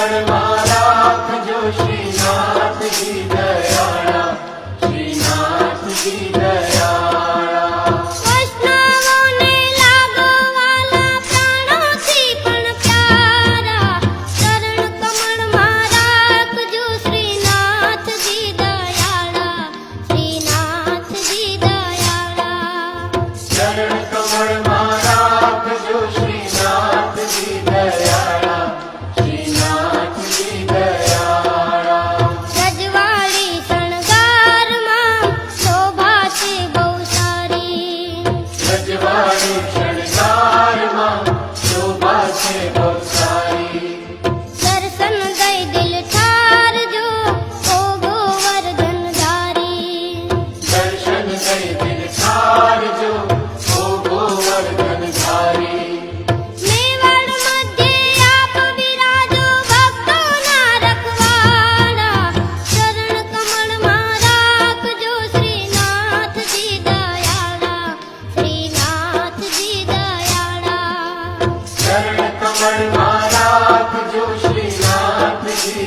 કમળમાં રાખજો શ્રીનાથજી દયાળા, શ્રીનાથજી દયાળા. વૈષ્ણવોને લાગો વાલા પ્રાણોથી પણ પ્યારા, ચરણ કમળમાં રાખજો શ્રીનાથજી દયાળા, શ્રીનાથજી દયાળા. ચરણ કમળમાં રાખજો શ્રીનાથજી દયાળા, શ્રીનાથજી દયાળા. રજવાડી શણગારમાં શોભા છે બહુ સારી, રજવાડી શણગારમાં શોભા છે બહુ સારી. દર્શન દઈ દિલ ઠારજો ઓ ગોવર્ધનધારી. દર્શન દઈ દિલ ઠારજો ઓ ગોવર્ધનધારી. મેવાડ મધ્યે આપ બિરાજો ભક્તોના રખવાડા, ચરણ કમળમાં રાખજો શ્રીનાથજી દયાળા, શ્રીનાથજી દયાળા. ચરણ કમળમાં રાખજો શ્રીનાથજી